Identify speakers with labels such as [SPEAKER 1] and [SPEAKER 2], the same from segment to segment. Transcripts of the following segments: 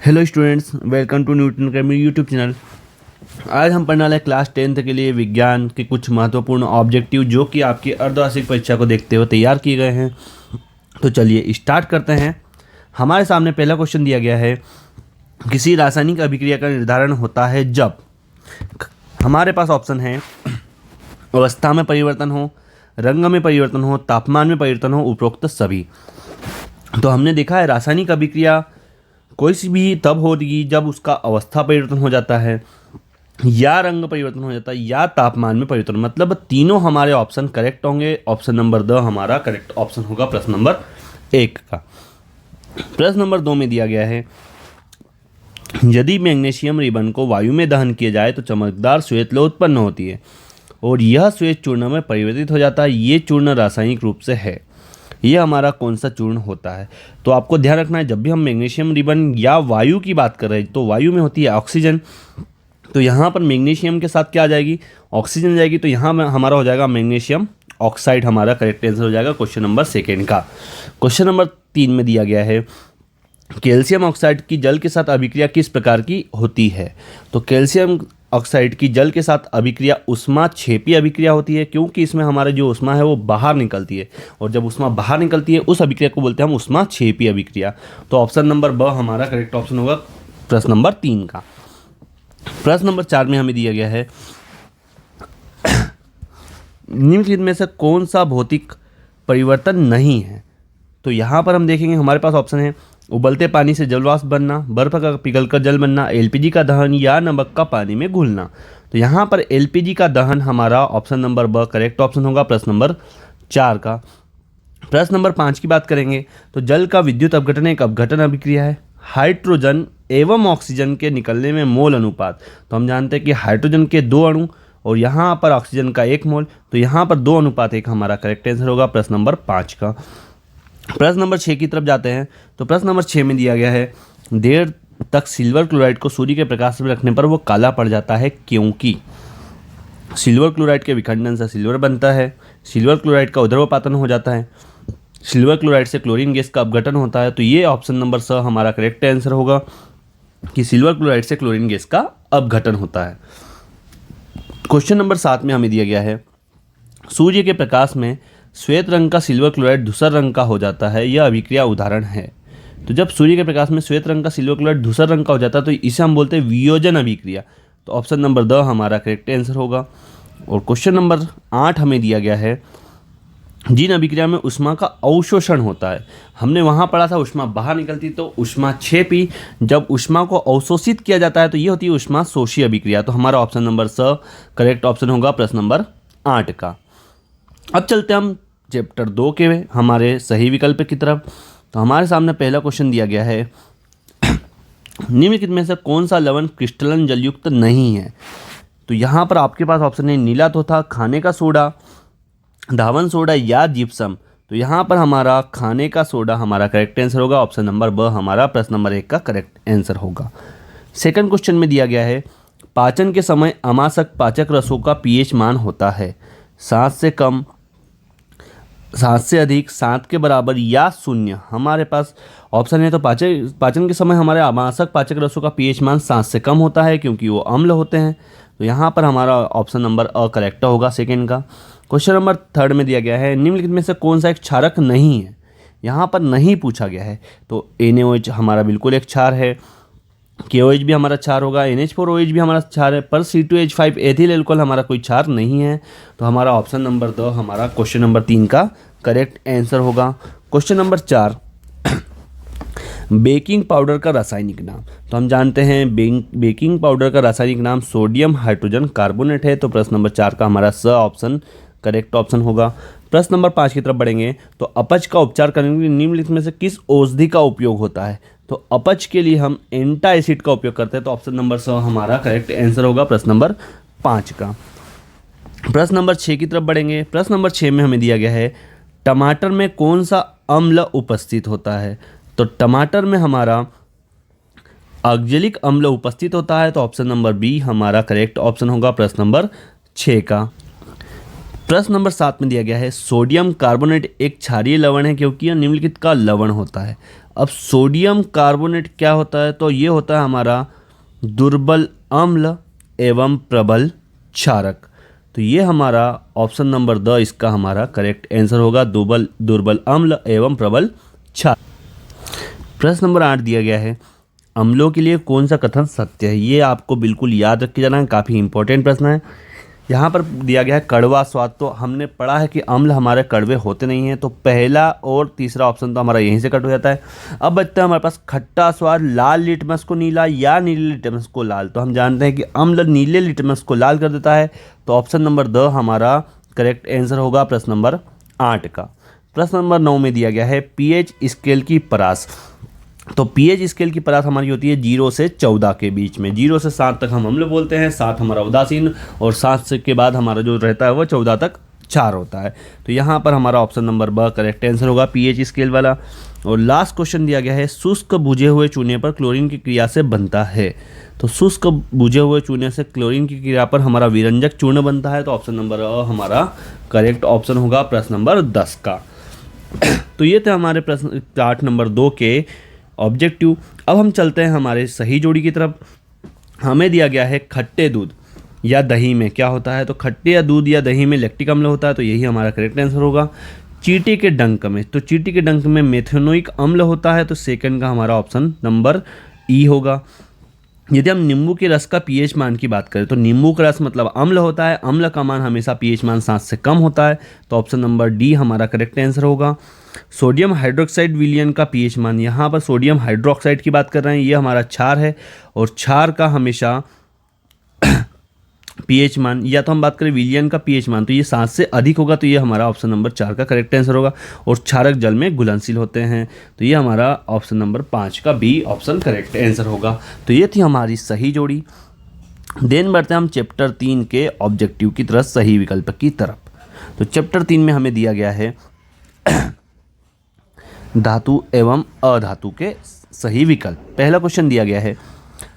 [SPEAKER 1] Hello students, welcome to Newton Academy YouTube channel. आज हम पढ़ने वाले क्लास 10th के लिए विज्ञान के कुछ महत्वपूर्ण ऑब्जेक्टिव जो कि आपकी अर्धवार्षिक परीक्षा को देखते हुए तैयार किए गए हैं। तो चलिए स्टार्ट करते हैं। हमारे सामने पहला क्वेश्चन दिया गया है, किसी रासायनिक अभिक्रिया का निर्धारण होता है जब हमारे पास ऑप्शन है अवस्था में परिवर्तन हो, रंग में परिवर्तन हो, तापमान में परिवर्तन हो, उपरोक्त सभी। तो हमने देखा है रासायनिक अभिक्रिया कोई सी भी तब होगी जब उसका अवस्था परिवर्तन हो जाता है या रंग परिवर्तन हो जाता है या तापमान में परिवर्तन। मतलब तीनों हमारे ऑप्शन करेक्ट होंगे। ऑप्शन नंबर द हमारा करेक्ट ऑप्शन होगा प्रश्न नंबर 1 का। प्रश्न नंबर 2 में दिया गया है, यदि मैग्नीशियम रिबन को वायु में दहन किया जाए तो चमकदार श्वेत लौ उत्पन्न होती है और यह श्वेत चूर्ण में परिवर्तित हो जाता है। ये चूर्ण रासायनिक रूप से है, ये हमारा कौन सा चूर्ण होता है? तो आपको ध्यान रखना है, जब भी हम मैग्नीशियम रिबन या वायु की बात कर रहे हैं तो वायु में होती है ऑक्सीजन। तो यहाँ पर मैग्नीशियम के साथ क्या आ जाएगी? ऑक्सीजन जाएगी। तो यहाँ में हमारा हो जाएगा मैग्नीशियम ऑक्साइड, हमारा करेक्ट आंसर हो जाएगा क्वेश्चन नंबर 2 का। क्वेश्चन नंबर 3 में दिया गया है, कैल्शियम ऑक्साइड की जल के साथ अभिक्रिया किस प्रकार की होती है? तो कैल्शियम ऑक्साइड की जल के साथ अभिक्रिया ऊष्माक्षेपी अभिक्रिया होती है, क्योंकि इसमें हमारे जो ऊष्मा है वो बाहर निकलती है और जब ऊष्मा बाहर निकलती है उस अभिक्रिया को बोलते हैं हम ऊष्माक्षेपी अभिक्रिया। तो ऑप्शन नंबर ब हमारा करेक्ट ऑप्शन होगा प्रश्न नंबर 3 का। प्रश्न नंबर 4 में हमें दिया गया है, निम्नलिखित में से कौन सा भौतिक परिवर्तन नहीं है? तो यहाँ पर हम देखेंगे हमारे पास ऑप्शन है उबलते पानी से जलवाष्प बनना, बर्फ का पिघलकर जल बनना, एलपीजी का दहन या नमक का पानी में घुलना। तो यहाँ पर एलपीजी का दहन हमारा ऑप्शन नंबर ब करेक्ट ऑप्शन होगा प्रश्न नंबर 4 का। प्रश्न नंबर 5 की बात करेंगे तो जल का विद्युत अपघटन एक अपघटन अभिक्रिया है। हाइड्रोजन एवं ऑक्सीजन के निकलने में मोल अनुपात, तो हम जानते हैं कि हाइड्रोजन के 2 अणु और यहाँ पर ऑक्सीजन का 1 मोल, तो यहाँ पर 2:1 हमारा करेक्ट आंसर होगा प्रश्न नंबर 5 का। प्रश्न नंबर 6 की तरफ जाते हैं। तो प्रश्न नंबर 6 में दिया गया है, देर तक सिल्वर क्लोराइड को सूर्य के प्रकाश में रखने पर वो काला पड़ जाता है, क्योंकि सिल्वर क्लोराइड के विखंडन से सिल्वर बनता है, सिल्वर क्लोराइड का उध्रुवपातन हो जाता है, सिल्वर क्लोराइड से क्लोरीन गैस का अपघटन होता है। तो ये ऑप्शन नंबर स हमारा करेक्ट आंसर होगा कि सिल्वर क्लोराइड से क्लोरीन गैस का अपघटन होता है। क्वेश्चन नंबर 7 में हमें दिया गया है, सूर्य के प्रकाश में श्वेत रंग का सिल्वर क्लोराइड धूसर रंग का हो जाता है, यह अभिक्रिया उदाहरण है। तो जब सूर्य के प्रकाश में श्वेत रंग का सिल्वर क्लोराइड धूसर रंग का हो जाता है तो इसे हम बोलते हैं वियोजन अभिक्रिया। तो ऑप्शन नंबर द हमारा करेक्ट आंसर होगा। और क्वेश्चन नंबर 8 हमें दिया गया है, जिन अभिक्रिया में ऊष्मा का अवशोषण होता है, हमने वहाँ पढ़ा था ऊष्मा बाहर निकलती तो ऊष्माक्षेपी, जब ऊष्मा को अवशोषित किया जाता है तो ये होती है ऊष्मा शोषी अभिक्रिया। तो हमारा ऑप्शन नंबर स करेक्ट ऑप्शन होगा प्रश्न नंबर 8 का। अब चलते हम चैप्टर 2 के हमारे सही विकल्प की तरफ। तो हमारे सामने पहला क्वेश्चन दिया गया है, निम्नलिखित में से कौन सा लवण क्रिस्टलन जलयुक्त नहीं है? तो यहाँ पर आपके पास ऑप्शन है नीला तोता, खाने का सोडा, धावन सोडा या जिप्सम। तो यहाँ पर हमारा खाने का सोडा हमारा करेक्ट आंसर होगा। ऑप्शन नंबर ब हमारा प्रश्न नंबर 1 का करेक्ट आंसर होगा। सेकंड क्वेश्चन में दिया गया है, पाचन के समय अमाशक पाचक रसों का पीएच मान होता है 7 से कम, 7 से अधिक, 7 के बराबर या 0। हमारे पास ऑप्शन है तो पाचन के समय हमारे अमाशक पाचक रसों का पीएच मान 7 से कम होता है क्योंकि वो अम्ल होते हैं। तो यहाँ पर हमारा ऑप्शन नंबर अ करेक्ट होगा सेकंड का। क्वेश्चन नंबर 3 में दिया गया है, निम्नलिखित में से कौन सा एक क्षारक नहीं है? यहाँ पर नहीं पूछा गया है। तो NaOH हमारा बिल्कुल एक क्षार है, KOH भी हमारा क्षार होगा, NH4OH भी हमारा क्षार है, पर C2H5 एथिल एल्कोहल हमारा कोई क्षार नहीं है। तो हमारा ऑप्शन नंबर द हमारा क्वेश्चन नंबर 3 का करेक्ट आंसर होगा। क्वेश्चन नंबर 4, बेकिंग पाउडर का रासायनिक नाम। तो हम जानते हैं बेकिंग पाउडर का रासायनिक नाम सोडियम हाइड्रोजन कार्बोनेट है। तो प्रश्न नंबर 4 का हमारा स ऑप्शन करेक्ट ऑप्शन होगा। प्रश्न नंबर 5 की तरफ बढ़ेंगे तो अपच का उपचार करने के लिए निम्नलिखित में से किस औषधि का उपयोग होता है? तो अपच के लिए हम एंटासिड का उपयोग करते हैं। तो ऑप्शन नंबर स हमारा करेक्ट आंसर होगा प्रश्न नंबर 5 का। प्रश्न नंबर 6 की तरफ बढ़ेंगे। प्रश्न नंबर 6 में हमें दिया गया है, टमाटर में कौन सा अम्ल उपस्थित होता है? तो टमाटर में हमारा ऑक्जेलिक अम्ल उपस्थित होता है। तो ऑप्शन नंबर बी हमारा करेक्ट ऑप्शन होगा प्रश्न नंबर 6 का। प्रश्न नंबर 7 में दिया गया है, सोडियम कार्बोनेट एक क्षारीय लवण है क्योंकि यह निम्नलिखित का लवण होता है। अब सोडियम कार्बोनेट क्या होता है, तो ये होता है हमारा दुर्बल अम्ल एवं प्रबल क्षारक। तो ये हमारा ऑप्शन नंबर द इसका हमारा करेक्ट आंसर होगा, दुर्बल अम्ल एवं प्रबल क्षारक। प्रश्न नंबर 8 दिया गया है, अम्लों के लिए कौन सा कथन सत्य है। ये आपको बिल्कुल याद रख के जाना है, काफ़ी इंपॉर्टेंट प्रश्न है। यहाँ पर दिया गया है कड़वा स्वाद, तो हमने पढ़ा है कि अम्ल हमारे कड़वे होते नहीं हैं, तो पहला और तीसरा ऑप्शन तो हमारा यहीं से कट हो जाता है। अब बचता है हमारे पास खट्टा स्वाद, लाल लिटमस को नीला या नीले लिटमस को लाल। तो हम जानते हैं कि अम्ल नीले लिटमस को लाल कर देता है, तो ऑप्शन नंबर द हमारा करेक्ट आंसर होगा प्रश्न नंबर 8 का। प्रश्न नंबर 9 में दिया गया है पीएच स्केल की परास। तो पीएच स्केल की परास हमारी होती है 0 से 14 के बीच में। 0 से 7 तक हम अम्ल बोलते हैं, 7 हमारा उदासीन, और 7 से के बाद हमारा जो रहता है वो 14 तक क्षार होता है। तो यहाँ पर हमारा ऑप्शन नंबर ब करेक्ट आंसर होगा, पीएच स्केल वाला। और लास्ट क्वेश्चन दिया गया है, शुष्क बुझे हुए चूने पर क्लोरीन की क्रिया से बनता है। तो शुष्क बुझे हुए चूने से क्लोरीन की क्रिया पर हमारा विरंजक चूर्ण बनता है, तो ऑप्शन नंबर अ हमारा करेक्ट ऑप्शन होगा प्रश्न नंबर 10 का। तो ये थे हमारे प्रश्न पार्ट नंबर 2 के ऑब्जेक्टिव। अब हम चलते हैं हमारे सही जोड़ी की तरफ। हमें दिया गया है खट्टे दूध या दही में क्या होता है, तो खट्टे या दूध या दही में लैक्टिक अम्ल होता है, तो यही हमारा करेक्ट आंसर होगा। चींटी के डंक में, तो चींटी के डंक में मेथेनोइक अम्ल होता है, तो सेकंड का हमारा ऑप्शन नंबर ई होगा। यदि हम नींबू के रस का पीएच मान की बात करें, तो नींबू का रस मतलब अम्ल होता है, अम्ल का मान हमेशा पीएच मान 7 से कम होता है, तो ऑप्शन नंबर डी हमारा करेक्ट आंसर होगा। सोडियम हाइड्रोक्साइड विलयन का पीएच मान, यहाँ पर सोडियम हाइड्रोक्साइड की बात कर रहे हैं, ये हमारा क्षार है, और क्षार का हमेशा पीएच मान, या तो हम बात करें विलयन का पीएच मान, तो ये 7 से अधिक होगा, तो ये हमारा ऑप्शन नंबर 4 का करेक्ट आंसर होगा। और क्षारक जल में घुलनशील होते हैं, तो ये हमारा ऑप्शन नंबर 5 का बी ऑप्शन करेक्ट आंसर होगा। तो ये थी हमारी सही जोड़ी। देन बढ़ते हैं हम चैप्टर 3 के ऑब्जेक्टिव की तरफ, सही विकल्प की तरफ। तो चैप्टर 3 में हमें दिया गया है धातु एवं अधातु के सही विकल्प। पहला क्वेश्चन दिया गया है,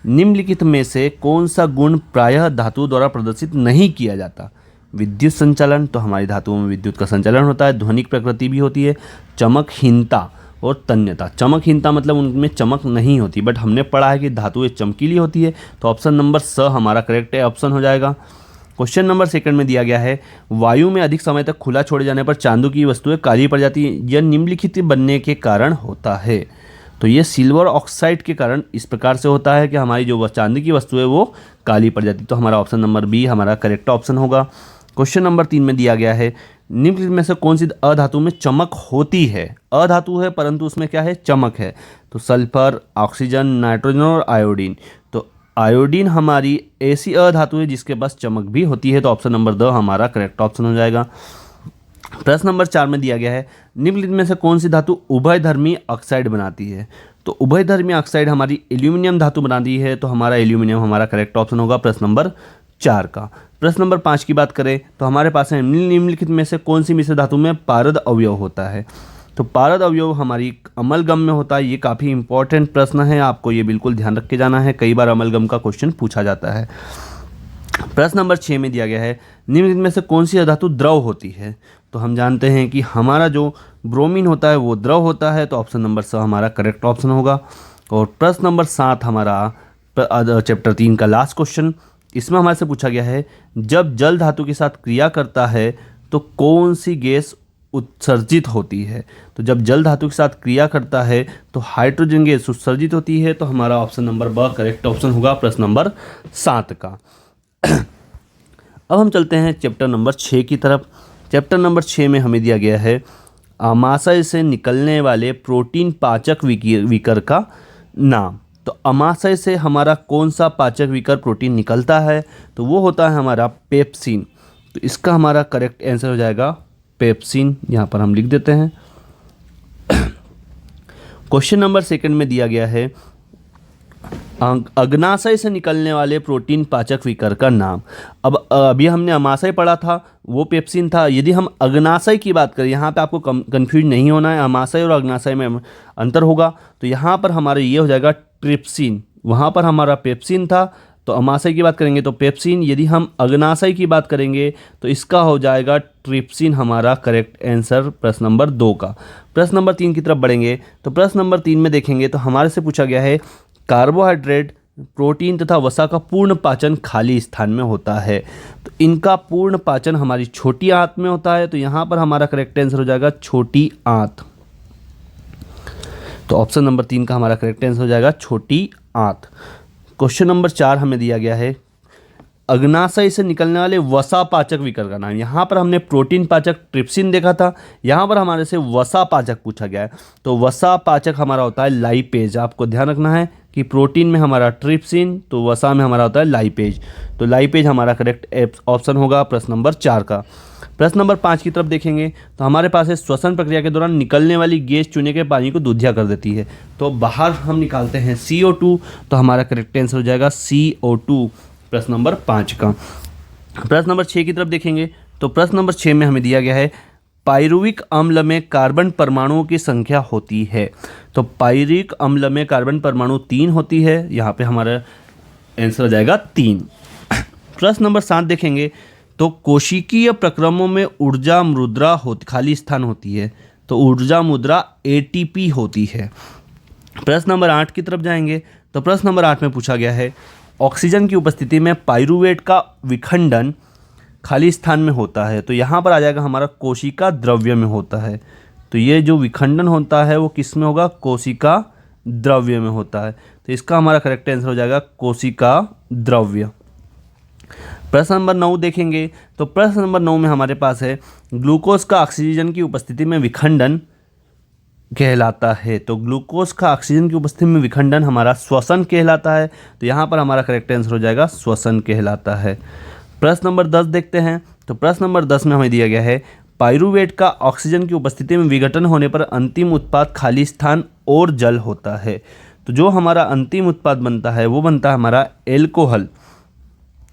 [SPEAKER 1] निम्नलिखित में से कौन सा गुण प्रायः धातु द्वारा प्रदर्शित नहीं किया जाता। विद्युत संचालन, तो हमारी धातुओं में विद्युत का संचालन होता है, ध्वनिक प्रकृति भी होती है, चमकहीनता और तन्यता। चमकहीनता मतलब उनमें चमक नहीं होती, बट हमने पढ़ा है कि धातुएं चमकीली होती है, तो ऑप्शन नंबर स हमारा करेक्ट ऑप्शन हो जाएगा। क्वेश्चन नंबर 2 में दिया गया है, वायु में अधिक समय तक खुला छोड़े जाने पर चांदी की वस्तुएं काली पड़ जाती हैं, यह निम्नलिखित बनने के कारण होता है। तो ये सिल्वर ऑक्साइड के कारण इस प्रकार से होता है कि हमारी जो चांदी की वस्तु है वो काली पड़ जाती है, तो हमारा ऑप्शन नंबर बी हमारा करेक्ट ऑप्शन होगा। क्वेश्चन नंबर 3 में दिया गया है, निम्नलिखित में से कौन सी अधातु में चमक होती है। अधातु है परंतु उसमें क्या है, चमक है, तो सल्फर, ऑक्सीजन, नाइट्रोजन और आयोडीन। तो आयोडीन हमारी ऐसी अधातु है जिसके पास चमक भी होती है, तो ऑप्शन नंबर द हमारा करेक्ट ऑप्शन हो जाएगा। प्रश्न नंबर 4 में दिया गया है, निम्नलिखित में से कौन सी धातु उभयधर्मी ऑक्साइड बनाती है। तो उभयधर्मी ऑक्साइड हमारी एल्यूमिनियम धातु बनाती है, तो हमारा एल्यूमिनियम हमारा करेक्ट ऑप्शन होगा प्रश्न नंबर 4 का। प्रश्न नंबर 5 की बात करें तो हमारे पास है, निम्नलिखित में से कौन सी मिश्र धातु में पारद अवयव होता है। तो पारद अवयव हमारी अमलगम में होता है। ये काफ़ी इंपॉर्टेंट प्रश्न है, आपको ये बिल्कुल ध्यान रख के जाना है, कई बार अमलगम का क्वेश्चन पूछा जाता है। प्रश्न नंबर 6 में दिया गया है, निम्नलिखित में से कौन सी धातु द्रव होती है। तो हम जानते हैं कि हमारा जो ब्रोमीन होता है वो द्रव होता है, तो ऑप्शन नंबर स हमारा करेक्ट ऑप्शन होगा। और प्रश्न नंबर 7 हमारा चैप्टर 3 का लास्ट क्वेश्चन, इसमें हमारे से पूछा गया है, जब जल धातु के साथ क्रिया करता है तो कौन सी गैस उत्सर्जित होती है। तो जब जल धातु के साथ क्रिया करता है तो हाइड्रोजन गैस उत्सर्जित होती है, तो हमारा ऑप्शन नंबर ब करेक्ट ऑप्शन होगा प्रश्न नंबर 7 का। अब हम चलते हैं चैप्टर नंबर 6 की तरफ। चैप्टर नंबर 6 में हमें दिया गया है, आमाशय से निकलने वाले प्रोटीन पाचक विकर का नाम। तो आमाशय से हमारा कौन सा पाचक विकर प्रोटीन निकलता है, तो वो होता है हमारा पेप्सिन। तो इसका हमारा करेक्ट आंसर हो जाएगा पेप्सिन, यहाँ पर हम लिख देते हैं। क्वेश्चन नंबर 2 में दिया गया है, अग्नाशय से निकलने वाले प्रोटीन पाचक विकर का नाम। अब अभी हमने अमाशय पढ़ा था, वो पेप्सिन था। यदि हम अग्नाशय की बात करें, यहाँ पे आपको कंफ्यूज नहीं होना है, अमाशय और अग्नाशय में अंतर होगा। तो यहाँ पर हमारा ये हो जाएगा ट्रिप्सिन, वहाँ पर हमारा पेप्सिन था, तो अमाशय की बात करेंगे तो पेप्सिन, यदि हम अग्नाशय की बात करेंगे तो इसका हो जाएगा ट्रिप्सिन हमारा करेक्ट आंसर प्रश्न नंबर 2 का। प्रश्न नंबर 3 की तरफ बढ़ेंगे तो प्रश्न नंबर 3 में देखेंगे तो हमारे से पूछा गया है कार्बोहाइड्रेट, प्रोटीन तथा वसा का पूर्ण पाचन खाली स्थान में होता है। तो इनका पूर्ण पाचन हमारी छोटी आंत में होता है, तो यहाँ पर हमारा करेक्ट आंसर हो जाएगा छोटी आंत। तो ऑप्शन नंबर 3 का हमारा करेक्ट आंसर हो जाएगा छोटी आंत। क्वेश्चन नंबर 4 हमें दिया गया है अग्नाशय से निकलने वाले वसा पाचक विकर का नाम। यहाँ पर हमने प्रोटीन पाचक ट्रिप्सिन देखा था, यहाँ पर हमारे से वसा पाचक पूछा गया है। तो वसा पाचक हमारा होता है लाइपेज। आपको ध्यान रखना है कि प्रोटीन में हमारा ट्रिप्सिन, तो वसा में हमारा होता है लाइपेज। तो लाइपेज हमारा करेक्ट ऑप्शन होगा प्रश्न नंबर 4 का। प्रश्न नंबर 5 की तरफ देखेंगे तो हमारे पास है श्वसन प्रक्रिया के दौरान निकलने वाली गैस चूने के पानी को दूधिया कर देती है। तो बाहर हम निकालते हैं CO2, तो हमारा करेक्ट आंसर हो जाएगा CO2 प्रश्न नंबर 5 का। प्रश्न नंबर 6 की तरफ देखेंगे तो प्रश्न नंबर 6 में हमें दिया गया है पायरुविक अम्ल में कार्बन परमाणुओं की संख्या होती है। तो पायरुविक अम्ल में कार्बन परमाणु 3 होती है, यहाँ पे हमारा आंसर हो जाएगा 3। प्रश्न नंबर 7 देखेंगे तो कोशिकीय प्रक्रमों में ऊर्जा मुद्रा खाली स्थान होती है। तो ऊर्जा मुद्रा ATP होती है। प्रश्न नंबर 8 की तरफ जाएंगे तो प्रश्न नंबर 8 में पूछा गया है ऑक्सीजन की उपस्थिति में पाइरूवेट का विखंडन खाली स्थान में होता है। तो यहाँ पर आ जाएगा हमारा कोशिका द्रव्य में होता है। तो ये जो विखंडन होता है वो किस में होगा, कोशिका द्रव्य में होता है। तो इसका हमारा करेक्ट आंसर हो जाएगा कोशिका द्रव्य। प्रश्न नंबर 9 देखेंगे तो प्रश्न नंबर 9 में हमारे पास है ग्लूकोज का ऑक्सीजन की उपस्थिति में विखंडन कहलाता है। तो ग्लूकोज का ऑक्सीजन की उपस्थिति में विखंडन हमारा श्वसन कहलाता है। तो यहाँ पर हमारा करेक्ट आंसर हो जाएगा श्वसन कहलाता है। प्रश्न नंबर 10 देखते हैं तो प्रश्न नंबर 10 में हमें दिया गया है पाइरूवेट का ऑक्सीजन की उपस्थिति में विघटन होने पर अंतिम उत्पाद खाली स्थान और जल होता है। तो जो हमारा अंतिम उत्पाद बनता है वो बनता है हमारा एल्कोहल।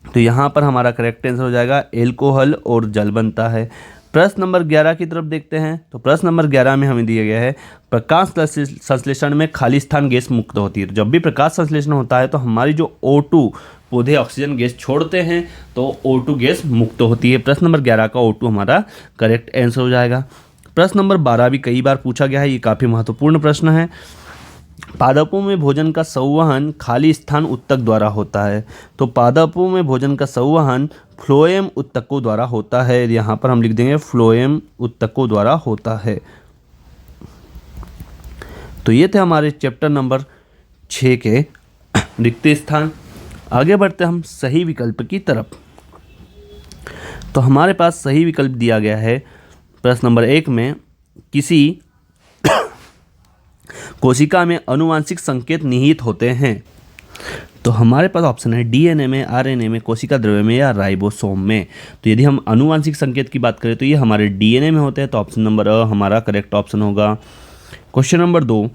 [SPEAKER 1] तो यहाँ पर हमारा करेक्ट आंसर हो जाएगा एल्कोहल और जल बनता है। प्रश्न नंबर 11 की तरफ देखते हैं तो प्रश्न नंबर 11 में हमें दिया गया है प्रकाश संश्लेषण में खाली स्थान गैस मुक्त होती है। तो जब भी प्रकाश संश्लेषण होता है तो हमारी जो O2 पौधे ऑक्सीजन गैस छोड़ते हैं तो O2 गैस मुक्त होती है। प्रश्न नंबर 11 का O2 हमारा करेक्ट आंसर हो जाएगा। प्रश्न नंबर 12 भी कई बार पूछा गया है, ये काफ़ी महत्वपूर्ण प्रश्न है। पादपों में भोजन का संवहन खाली स्थान उत्तक द्वारा होता है। तो पादपों में भोजन का संवहन फ्लोएम उत्तकों द्वारा होता है। यहाँ पर हम लिख देंगे फ्लोएम उत्तकों द्वारा होता है। तो ये थे हमारे चैप्टर नंबर 6 के रिक्त स्थान। आगे बढ़ते हम सही विकल्प की तरफ। तो हमारे पास सही विकल्प दिया गया है प्रश्न नंबर 1 में किसी कोशिका में आनुवांशिक संकेत निहित होते हैं। तो हमारे पास ऑप्शन है DNA में, RNA में, कोशिका द्रव्य में या राइबोसोम में। तो यदि हम आनुवांशिक संकेत की बात करें तो ये हमारे DNA में होते हैं। तो ऑप्शन नंबर अ हमारा करेक्ट ऑप्शन होगा। क्वेश्चन नंबर 2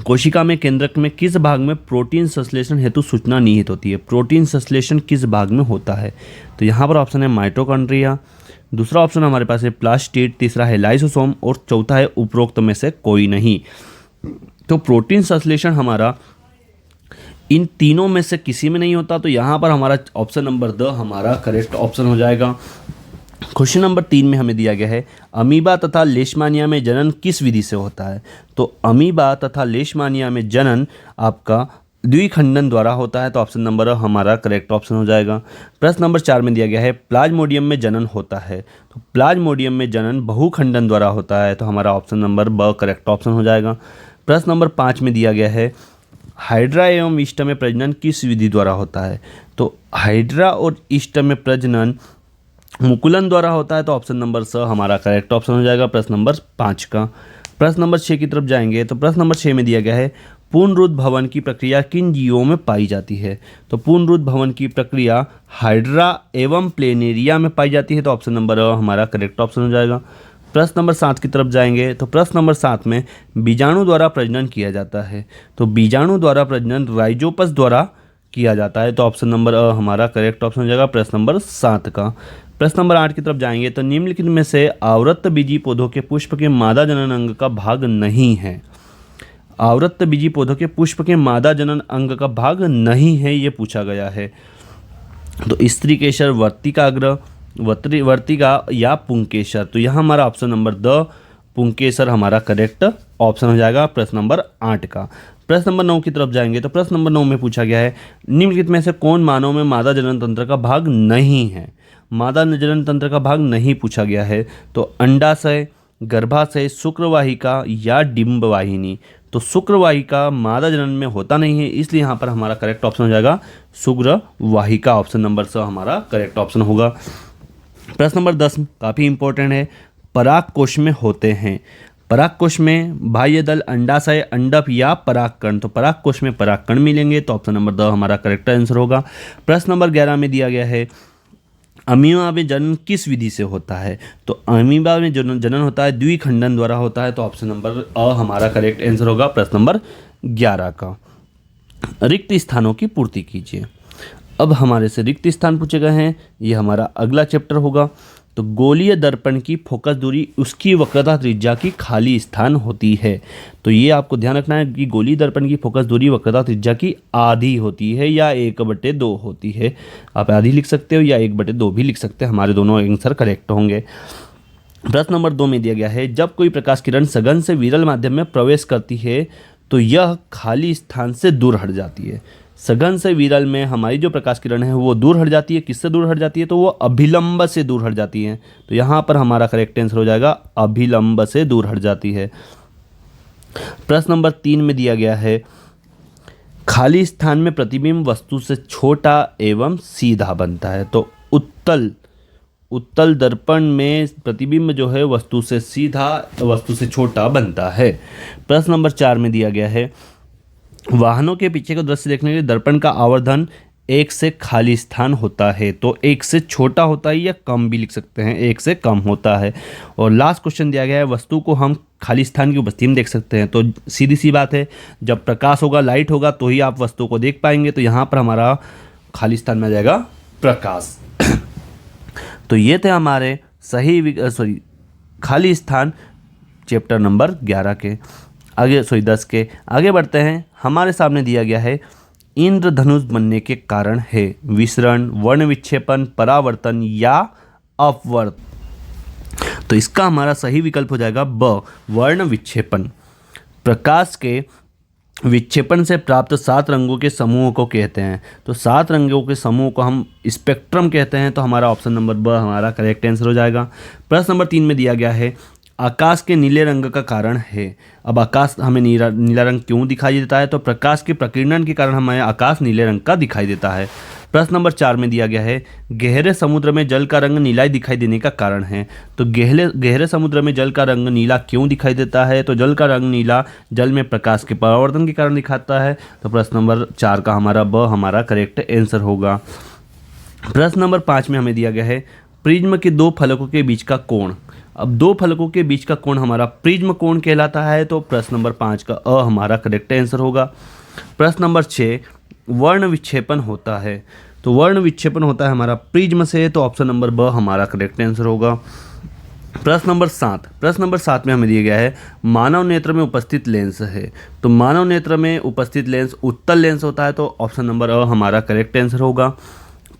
[SPEAKER 1] कोशिका में केंद्रक में किस भाग में प्रोटीन संश्लेषण हेतु सूचना निहित होती है। प्रोटीन संश्लेषण किस भाग में होता है। तो यहाँ पर ऑप्शन है माइटोकॉन्ड्रिया, दूसरा ऑप्शन हमारे पास है प्लास्टिड, तीसरा है लाइसोसोम और चौथा है उपरोक्त में से कोई नहीं। तो प्रोटीन संश्लेषण हमारा इन तीनों में से किसी में नहीं होता। तो यहाँ पर हमारा ऑप्शन नंबर द हमारा करेक्ट ऑप्शन हो जाएगा। क्वेश्चन नंबर 3 में हमें दिया गया है अमीबा तथा लेशमानिया में जनन किस विधि से होता है। तो अमीबा तथा लेशमानिया में जनन आपका द्विखंडन द्वारा होता है। तो ऑप्शन नंबर हमारा करेक्ट ऑप्शन हो जाएगा। प्रश्न नंबर 4 में दिया गया है प्लाज्मोडियम में जनन होता है। तो प्लाज्मोडियम में जनन बहुखंडन द्वारा होता है। तो हमारा ऑप्शन नंबर ब करेक्ट ऑप्शन हो जाएगा। प्रश्न नंबर 5 में दिया गया है हाइड्रा एवं ईस्ट में प्रजनन किस विधि द्वारा होता है। तो हाइड्रा और ईस्ट में प्रजनन मुकुलन द्वारा होता है। तो ऑप्शन नंबर स हमारा करेक्ट ऑप्शन हो जाएगा प्रश्न नंबर 5 का। प्रश्न नंबर 6 की तरफ जाएंगे तो प्रश्न नंबर 6 में दिया गया है पुनरुत्थ भवन की प्रक्रिया किन जीवों में पाई जाती है। तो पुनरुत्थ भवन की प्रक्रिया हाइड्रा एवं प्लेनेरिया में पाई जाती है। तो ऑप्शन नंबर हमारा करेक्ट ऑप्शन हो जाएगा। प्रश्न नंबर 7 की तरफ जाएंगे तो प्रश्न नंबर 7 में बीजाणु द्वारा प्रजनन किया जाता है। तो बीजाणु द्वारा प्रजनन राइजोपस द्वारा किया जाता है। तो ऑप्शन नंबर हमारा करेक्ट ऑप्शन हो जाएगा प्रश्न नंबर 7 का। प्रश्न नंबर 8 की तरफ जाएंगे तो निम्नलिखित में से आवृत्त बीजी पौधों के पुष्प के मादा जनन अंग का भाग नहीं है। आवृत्त बीजी पौधों के पुष्प के मादा जनन अंग का भाग नहीं है, ये पूछा गया है। तो स्त्री केशर, वर्तिकाग्र, वर्तिका या पुंकेसर। तो यहाँ हमारा ऑप्शन नंबर द पुंकेसर हमारा करेक्ट ऑप्शन हो जाएगा प्रश्न नंबर 8 का। प्रश्न नंबर 9 की तरफ जाएंगे तो प्रश्न नंबर 9 में पूछा गया है निम्नलिखित में से कौन मानव में मादा जनन तंत्र का भाग नहीं है। मादा जनन तंत्र का भाग नहीं पूछा गया है, तो अंडाशय, गर्भाशय, शुक्रवाहिका या डिंबवाहिनी। तो शुक्रवाहिका मादा जनन में होता नहीं है, इसलिए यहाँ पर हमारा करेक्ट ऑप्शन हो जाएगा शुक्रवाहिका। ऑप्शन नंबर स हमारा करेक्ट ऑप्शन होगा। प्रश्न नंबर 10 काफ़ी इंपॉर्टेंट है, परागकोश में होते हैं। परागकोश में बाह्य दल, अंडाशय, अंडप या परागकण। तो परागकोश में परागकण मिलेंगे, तो ऑप्शन नंबर द हमारा करेक्ट आंसर होगा। प्रश्न नंबर 11 में दिया गया है अमीबा में जनन किस विधि से होता है। तो अमीबा में जनन होता है द्विखंडन द्वारा होता है, तो ऑप्शन नंबर अ हमारा करेक्ट आंसर होगा प्रश्न नंबर 11 का। रिक्त स्थानों की पूर्ति कीजिए। अब हमारे से रिक्त स्थान पूछे गए हैं, ये हमारा अगला चैप्टर होगा। तो गोलीय दर्पण की फोकस दूरी उसकी वक्रता त्रिज्या की खाली स्थान होती है। तो ये आपको ध्यान रखना है कि गोलीय दर्पण की फोकस दूरी वक्रता त्रिज्या की आधी होती है या 1/2 होती है। आप आधी लिख सकते हो या 1/2 भी लिख सकते हैं, हमारे दोनों आंसर करेक्ट होंगे। प्रश्न नंबर 2 में दिया गया है जब कोई प्रकाश किरण सघन से विरल माध्यम में प्रवेश करती है तो यह खाली स्थान से दूर हट जाती है। सघन से विरल में हमारी जो प्रकाश किरण है वो दूर हट जाती है। किससे दूर हट जाती है? तो वो अभिलंब से दूर हट जाती है। तो यहाँ पर हमारा करेक्ट आंसर हो जाएगा अभिलंब से दूर हट जाती है। प्रश्न नंबर 3 में दिया गया है खाली स्थान में प्रतिबिंब वस्तु से छोटा एवं सीधा बनता है। तो उत्तल दर्पण में प्रतिबिंब जो है वस्तु से सीधा, वस्तु से छोटा बनता है। प्रश्न नंबर 4 में दिया गया है वाहनों के पीछे का दृश्य देखने के लिए दर्पण का आवर्धन 1 से खाली स्थान होता है। तो 1 से छोटा होता है या कम भी लिख सकते हैं, 1 से कम होता है। और लास्ट क्वेश्चन दिया गया है वस्तु को हम खाली स्थान की उपस्थिति में देख सकते हैं। तो सीधी सी बात है, जब प्रकाश होगा, लाइट होगा तो ही आप वस्तु को देख पाएंगे। तो यहाँ पर हमारा खाली स्थान में आ जाएगा प्रकाश। तो ये थे हमारे खाली स्थान चैप्टर नंबर 11 के। आगे 10 के आगे बढ़ते हैं। हमारे सामने दिया गया है इंद्रधनुष बनने के कारण है विसरण, वर्ण विक्षेपण, परावर्तन या अपवर्त। तो इसका हमारा सही विकल्प हो जाएगा ब वर्ण विक्षेपण। प्रकाश के विक्षेपण से प्राप्त 7 रंगों के समूह को कहते हैं। तो 7 रंगों के समूह को हम स्पेक्ट्रम कहते हैं। तो हमारा ऑप्शन नंबर ब हमारा करेक्ट आंसर हो जाएगा। प्रश्न नंबर 3 में दिया गया है आकाश के नीले रंग का कारण है। अब आकाश हमें नीला रंग क्यों दिखाई देता है? तो प्रकाश के प्रकीर्णन के कारण हमें आकाश नीले रंग का दिखाई देता है। प्रश्न नंबर 4 में दिया गया है गहरे समुद्र में जल का रंग नीला दिखाई देने का कारण है। तो गहरे समुद्र में जल का रंग नीला क्यों दिखाई देता है? तो जल का रंग नीला जल में प्रकाश के परावर्तन के कारण दिखाता है। तो प्रश्न नंबर 4 का हमारा ब हमारा करेक्ट आंसर होगा। प्रश्न नंबर 5 में हमें दिया गया है प्रिज्म के 2 फलकों के बीच का कोण। अब 2 फलकों के बीच का कोण हमारा प्रिज्म कोण कहलाता है। तो प्रश्न नंबर 5 का अ हमारा करेक्ट आंसर होगा। प्रश्न नंबर 6 वर्ण विक्षेपण होता है। तो वर्ण विक्षेपण होता है हमारा प्रिज्म से। तो ऑप्शन नंबर ब हमारा करेक्ट आंसर होगा। प्रश्न नंबर 7 में हमें दिया गया है मानव नेत्र में उपस्थित लेंस है। तो मानव नेत्र में उपस्थित लेंस उत्तल लेंस होता है। तो ऑप्शन नंबर अ हमारा करेक्ट आंसर होगा।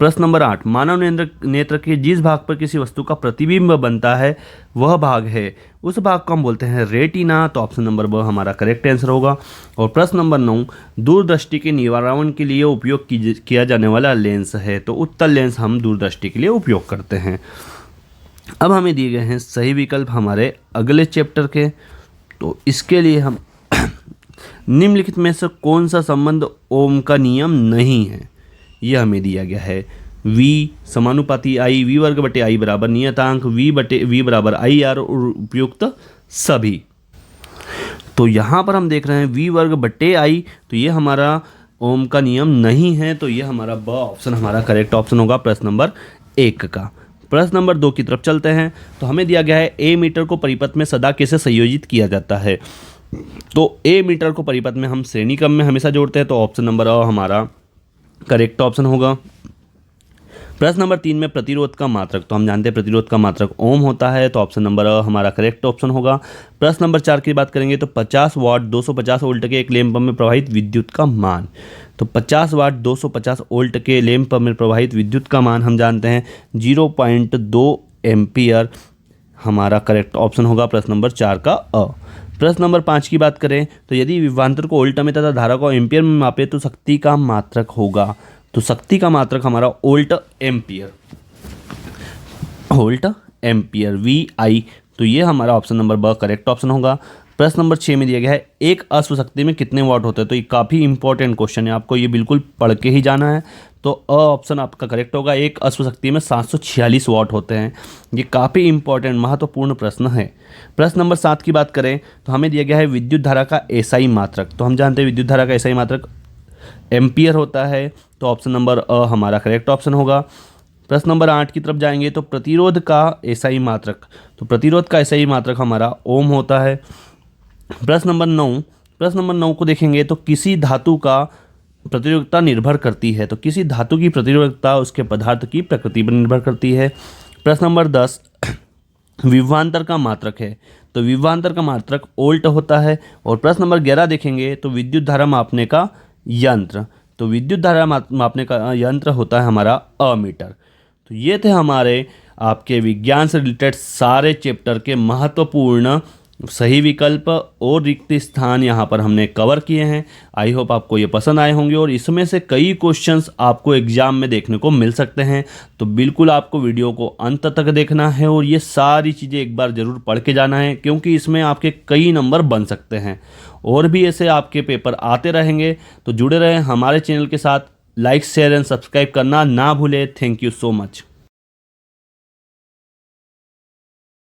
[SPEAKER 1] प्रश्न नंबर 8 मानव नेत्र के जिस भाग पर किसी वस्तु का प्रतिबिंब बनता है वह भाग है, उस भाग को हम बोलते हैं रेटिना। तो ऑप्शन नंबर ब हमारा करेक्ट आंसर होगा। और प्रश्न नंबर 9 दूरदृष्टि के निवारण के लिए उपयोग किया जाने वाला लेंस है। तो उत्तल लेंस हम दूरदृष्टि के लिए उपयोग करते हैं। अब हमें दिए गए हैं सही विकल्प हमारे अगले चैप्टर के। तो इसके लिए हम निम्नलिखित में से कौन सा संबंध ओम का नियम नहीं है, यह हमें दिया गया है। v समानुपाती i, v वर्ग बटे i बराबर नियतांक, v बराबर i r और उपयुक्त सभी। तो यहाँ पर हम देख रहे हैं v वर्ग बटे i, तो ये हमारा ओम का नियम नहीं है। तो ये हमारा ब ऑप्शन हमारा करेक्ट ऑप्शन होगा प्रश्न नंबर 1 का। प्रश्न नंबर 2 की तरफ चलते हैं। तो हमें दिया गया है a मीटर को परिपथ में सदा कैसे संयोजित किया जाता है। तो a मीटर को परिपथ में हम श्रेणी क्रम में हमेशा जोड़ते हैं। तो ऑप्शन नंबर अ हमारा करेक्ट ऑप्शन होगा। प्रश्न नंबर 3 में प्रतिरोध का मात्रक, तो हम जानते हैं प्रतिरोध का मात्रक ओम होता है, तो ऑप्शन नंबर हमारा करेक्ट ऑप्शन होगा। प्रश्न नंबर 4 की बात करेंगे तो 50 वाट 250 वोल्ट के एक लैंप में प्रवाहित विद्युत का मान, तो 50 वाट 250 वोल्ट के लैंप में प्रवाहित विद्युत का मान हम जानते हैं 0.2 एम्पियर, हमारा करेक्ट ऑप्शन होगा प्रश्न नंबर 4 का अ। प्रश्न नंबर 5 की बात करें तो यदि विभवांतर को वोल्ट में तथा धारा को एम्पियर में मापे तो शक्ति का मात्रक होगा, तो शक्ति का मात्रक हमारा volt ampere, volt ampere VI, तो ये हमारा ऑप्शन नंबर ब करेक्ट ऑप्शन होगा। प्रश्न नंबर 6 में दिया गया है एक अश्व शक्ति में कितने वाट होते हैं, तो ये काफ़ी इंपॉर्टेंट क्वेश्चन है, आपको ये बिल्कुल पढ़ के ही जाना है, तो अ ऑप्शन आपका करेक्ट होगा। एक अश्व शक्ति में 746 वाट होते हैं, ये काफ़ी इंपॉर्टेंट महत्वपूर्ण प्रश्न है। प्रश्न नंबर 7 की बात करें तो हमें दिया गया है विद्युत धारा का एसआई मात्रक, तो हम जानते हैं विद्युत धारा का एसआई मात्रक एम्पियर होता है, तो ऑप्शन नंबर अ हमारा करेक्ट ऑप्शन होगा। प्रश्न नंबर 8 की तरफ जाएंगे तो प्रतिरोध का एसआई मात्रक, तो प्रतिरोध का एसआई मात्रक हमारा ओम होता है। प्रश्न नंबर 9 को देखेंगे तो किसी धातु का प्रतिरोधकता निर्भर करती है, तो किसी धातु की प्रतिरोधकता उसके पदार्थ की प्रकृति पर निर्भर करती है। प्रश्न नंबर 10 विभवांतर का मात्रक है, तो विभवांतर का मात्रक वोल्ट होता है। और प्रश्न नंबर 11 देखेंगे तो विद्युत धारा मापने का यंत्र, तो विद्युत धारा मापने का यंत्र होता है हमारा अमीटर। तो ये थे हमारे आपके विज्ञान से रिलेटेड सारे चैप्टर के महत्वपूर्ण सही विकल्प और रिक्त स्थान यहाँ पर हमने कवर किए हैं। आई होप आपको ये पसंद आए होंगे और इसमें से कई क्वेश्चंस आपको एग्जाम में देखने को मिल सकते हैं, तो बिल्कुल आपको वीडियो को अंत तक देखना है और ये सारी चीज़ें एक बार ज़रूर पढ़ के जाना है, क्योंकि इसमें आपके कई नंबर बन सकते हैं और भी ऐसे आपके पेपर आते रहेंगे। तो जुड़े रहें हमारे चैनल के साथ, लाइक शेयर एंड सब्सक्राइब करना ना भूलें। Thank you so much.